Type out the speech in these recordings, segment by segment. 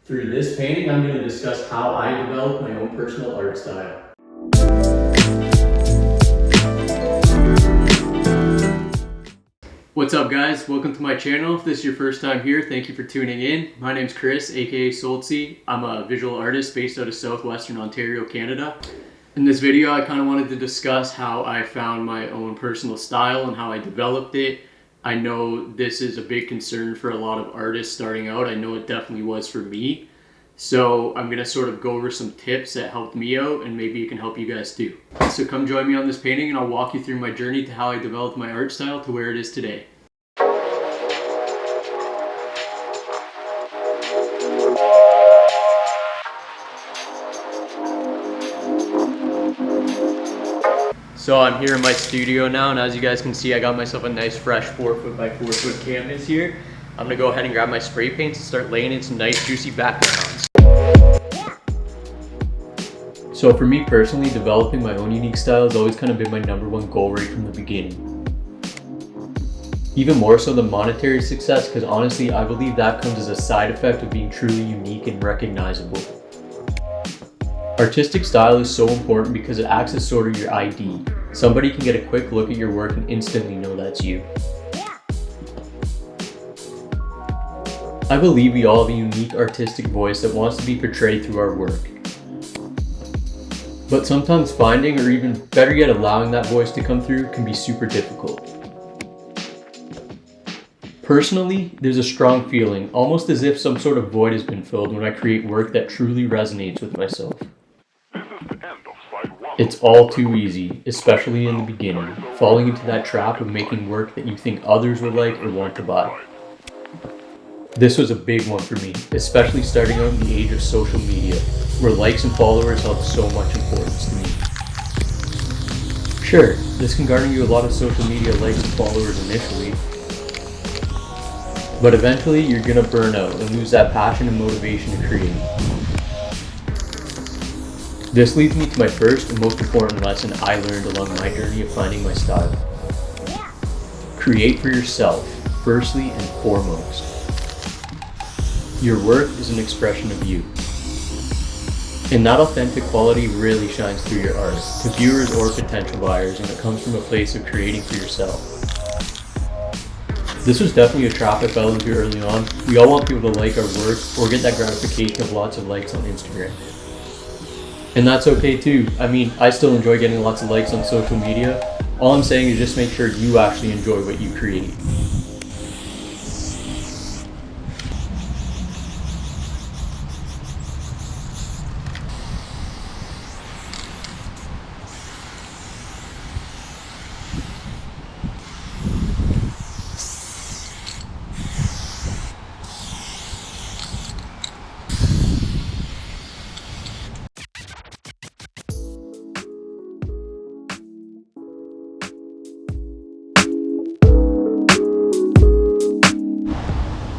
Through this painting, I'm going to discuss how I developed my own personal art style. What's up guys, welcome to my channel. If this is your first time here, thank you for tuning in. My name's Chris, aka Soltzy. I'm a visual artist based out of southwestern Ontario, Canada. In this video, I kind of wanted to discuss how I found my own personal style and how I developed it. I know this is a big concern for a lot of artists starting out. I know it definitely was for me. So I'm going to sort of go over some tips that helped me out and maybe it can help you guys too. So come join me on this painting and I'll walk you through my journey to how I developed my art style to where it is today. So I'm here in my studio now, and as you guys can see, I got myself a nice fresh 4-foot by 4-foot canvas here. I'm gonna go ahead and grab my spray paints and start laying in some nice juicy backgrounds. So for me personally, developing my own unique style has always kind of been my #1 goal right from the beginning. Even more so than monetary success, because honestly, I believe that comes as a side effect of being truly unique and recognizable. Artistic style is so important because it acts as sort of your ID. Somebody can get a quick look at your work and instantly know that's you. I believe we all have a unique artistic voice that wants to be portrayed through our work. But sometimes finding, or even better yet allowing that voice to come through can be super difficult. Personally, there's a strong feeling, almost as if some sort of void has been filled when I create work that truly resonates with myself. It's all too easy, especially in the beginning, falling into that trap of making work that you think others would like or want to buy. This was a big one for me, especially starting out in the age of social media, where likes and followers held so much importance to me. Sure, this can garner you a lot of social media likes and followers initially, but eventually you're gonna burn out and lose that passion and motivation to create. This leads me to my first and most important lesson I learned along my journey of finding my style. Create for yourself, firstly and foremost. Your work is an expression of you. And that authentic quality really shines through your art, to viewers or potential buyers, and it comes from a place of creating for yourself. This was definitely a trap I fell into early on. We all want people to like our work or get that gratification of lots of likes on Instagram. And that's okay too. I mean, I still enjoy getting lots of likes on social media. All I'm saying is just make sure you actually enjoy what you create.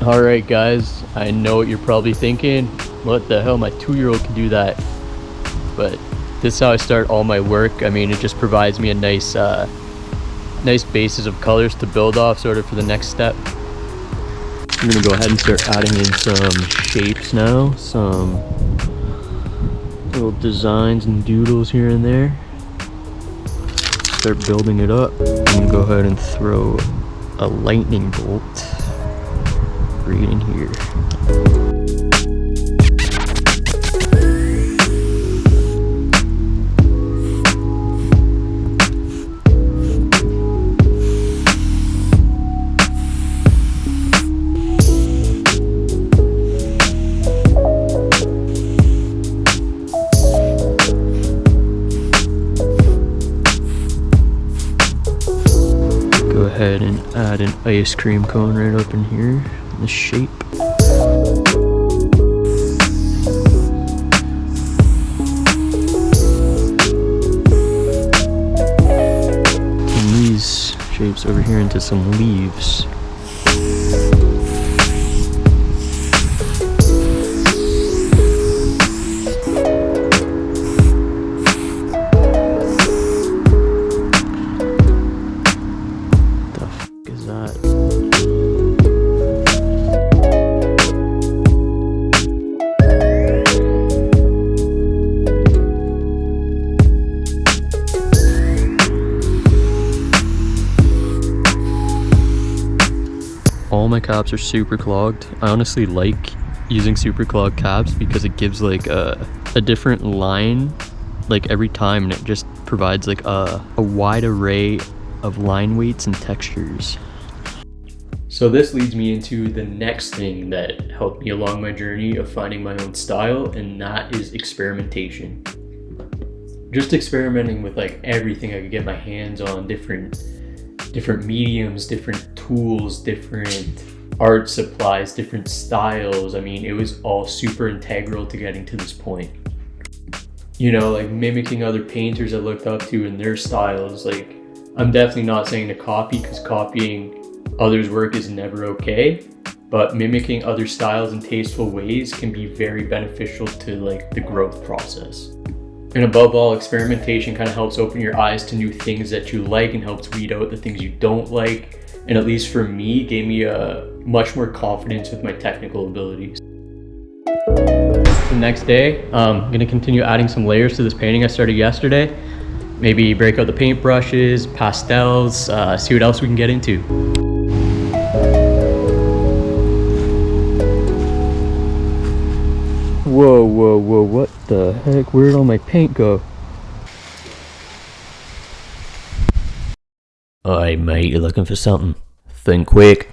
Alright guys, I know what you're probably thinking. What the hell, my 2-year-old can do that. But this is how I start all my work. I mean, it just provides me a nice basis of colors to build off sort of for the next step. I'm gonna go ahead and start adding in some shapes now, some little designs and doodles here and there. Start building it up. I'm gonna go ahead and throw a lightning bolt right in here. Go ahead and add an ice cream cone right up in here. The shape. Turn these shapes over here into some leaves. caps are super clogged. I honestly like using super clogged caps because it gives like a different line like every time, and it just provides like a wide array of line weights and textures. So this leads me into the next thing that helped me along my journey of finding my own style, and that is experimentation. Just experimenting with like everything I could get my hands on, different mediums, different tools, different art supplies, different styles. I mean, it was all super integral to getting to this point. You know, like mimicking other painters I looked up to and their styles. Like, I'm definitely not saying to copy, because copying others' work is never okay, but mimicking other styles in tasteful ways can be very beneficial to like the growth process. And above all, experimentation kind of helps open your eyes to new things that you like and helps weed out the things you don't like. And at least for me, gave me a much more confidence with my technical abilities. The next day, I'm gonna continue adding some layers to this painting I started yesterday. Maybe break out the paintbrushes, pastels, see what else we can get into. Whoa, what the heck? Where'd all my paint go? Alright mate, you looking for something? Think quick.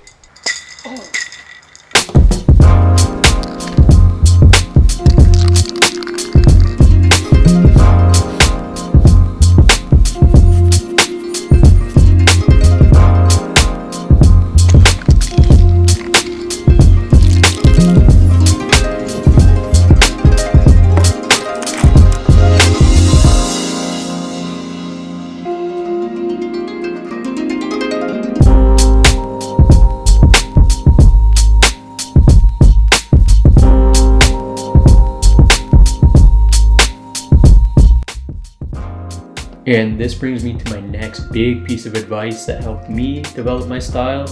And this brings me to my next big piece of advice that helped me develop my style.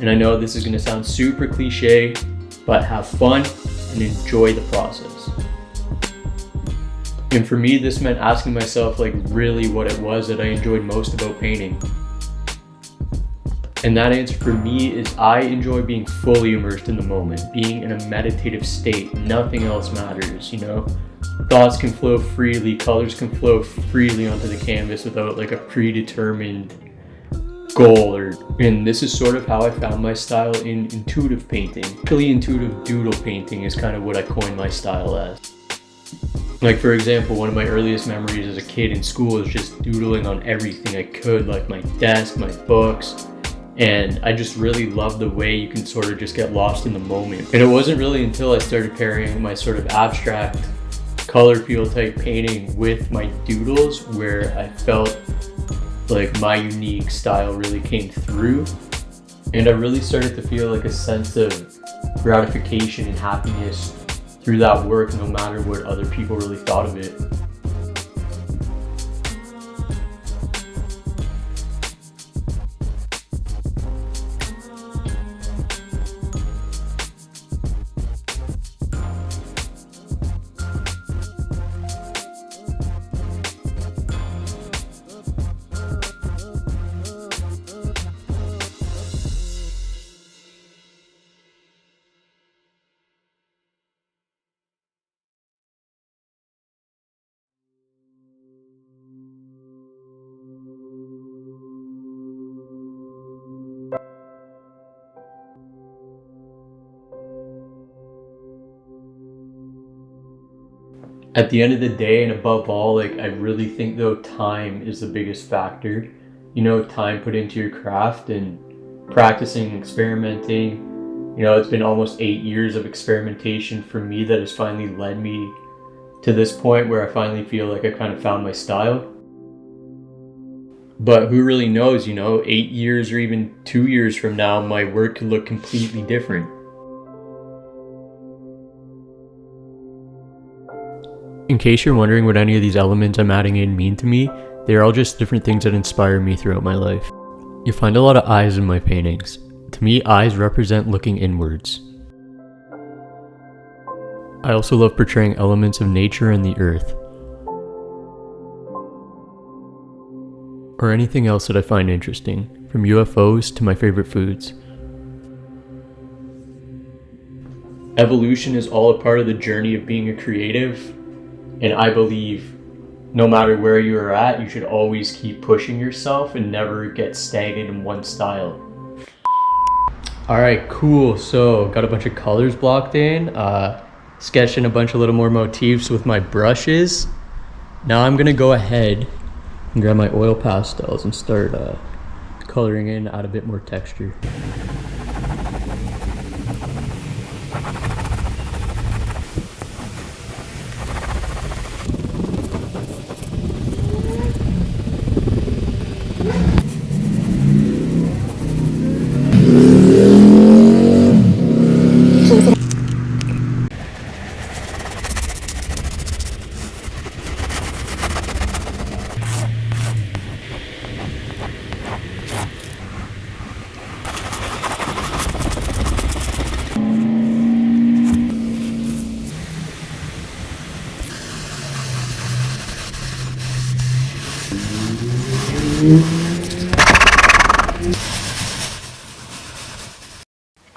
And I know this is gonna sound super cliche, but have fun and enjoy the process. And for me, this meant asking myself like really what it was that I enjoyed most about painting. And that answer for me is I enjoy being fully immersed in the moment, being in a meditative state. Nothing else matters, you know? Thoughts can flow freely, colors can flow freely onto the canvas without like a predetermined goal. And this is sort of how I found my style in intuitive painting. Actually, intuitive doodle painting is kind of what I coined my style as. Like for example, one of my earliest memories as a kid in school is just doodling on everything I could, like my desk, my books. And I just really love the way you can sort of just get lost in the moment. And it wasn't really until I started pairing my sort of abstract color peel type painting with my doodles where I felt like my unique style really came through. And I really started to feel like a sense of gratification and happiness through that work, no matter what other people really thought of it. At the end of the day, and above all, like I really think though time is the biggest factor. You know, time put into your craft and practicing, experimenting. You know, it's been almost 8 years of experimentation for me that has finally led me to this point where I finally feel like I kind of found my style. But who really knows, you know, 8 years or even 2 years from now, my work could look completely different. In case you're wondering what any of these elements I'm adding in mean to me, they're all just different things that inspire me throughout my life. You find a lot of eyes in my paintings. To me, eyes represent looking inwards. I also love portraying elements of nature and the earth, or anything else that I find interesting, from UFOs to my favorite foods. Evolution is all a part of the journey of being a creative, and I believe no matter where you are at, you should always keep pushing yourself and never get stagnant in one style. All right, cool. So got a bunch of colors blocked in, sketched in a bunch of little more motifs with my brushes. Now I'm gonna go ahead and grab my oil pastels and start coloring in, add a bit more texture.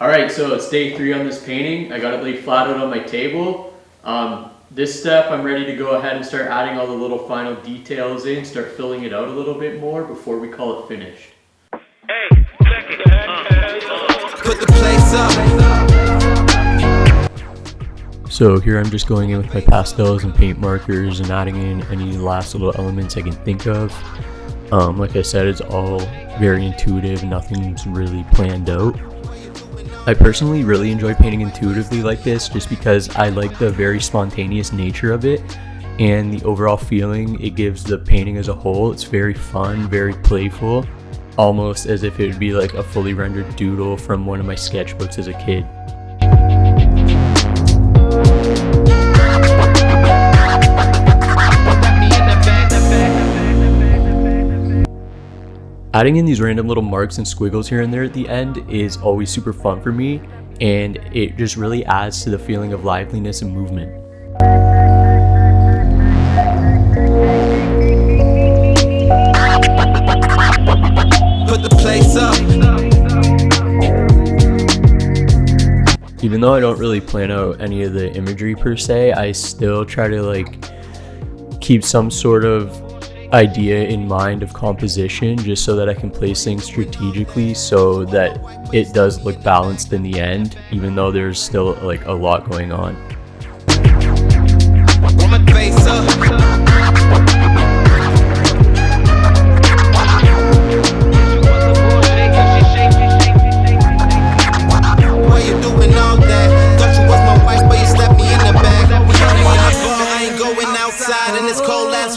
Alright, so it's day 3 on this painting. I got it laid flat out on my table. This step, I'm ready to go ahead and start adding all the little final details in, start filling it out a little bit more before we call it finished. Put the place up. So here I'm just going in with my pastels and paint markers and adding in any last little elements I can think of. Like I said, it's all very intuitive, nothing's really planned out. I personally really enjoy painting intuitively like this just because I like the very spontaneous nature of it and the overall feeling it gives the painting as a whole. It's very fun, very playful, almost as if it would be like a fully rendered doodle from one of my sketchbooks as a kid. Adding in these random little marks and squiggles here and there at the end is always super fun for me, and it just really adds to the feeling of liveliness and movement. Put the place up. Even though I don't really plan out any of the imagery per se, I still try to like keep some sort of idea in mind of composition just so that I can place things strategically so that it does look balanced in the end, even though there's still like a lot going on.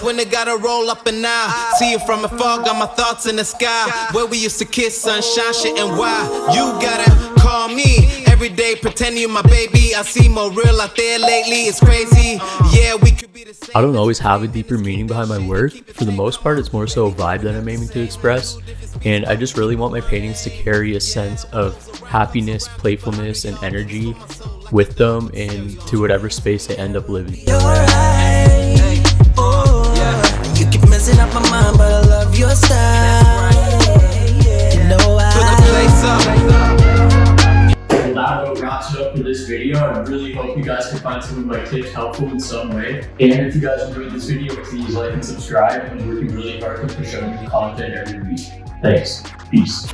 When it gotta roll up and now, see it from afar, got my thoughts in the sky. Where we used to kiss, sunshine, shit, and why you gotta call me every day, pretend you my baby. I see more real out there lately, it's crazy. Yeah, we could be the same. I don't always have a deeper meaning behind my work. For the most part, it's more so a vibe that I'm aiming to express, and I just really want my paintings to carry a sense of happiness, playfulness, and energy with them into whatever space they end up living. You keep messing up my mind, but I love your style. You know Well, that about wraps it up for this video. I really hope you guys can find some of my tips helpful in some way. And if you guys enjoyed this video, please like and subscribe. I'm working really hard to push out new content every week. Thanks. Peace.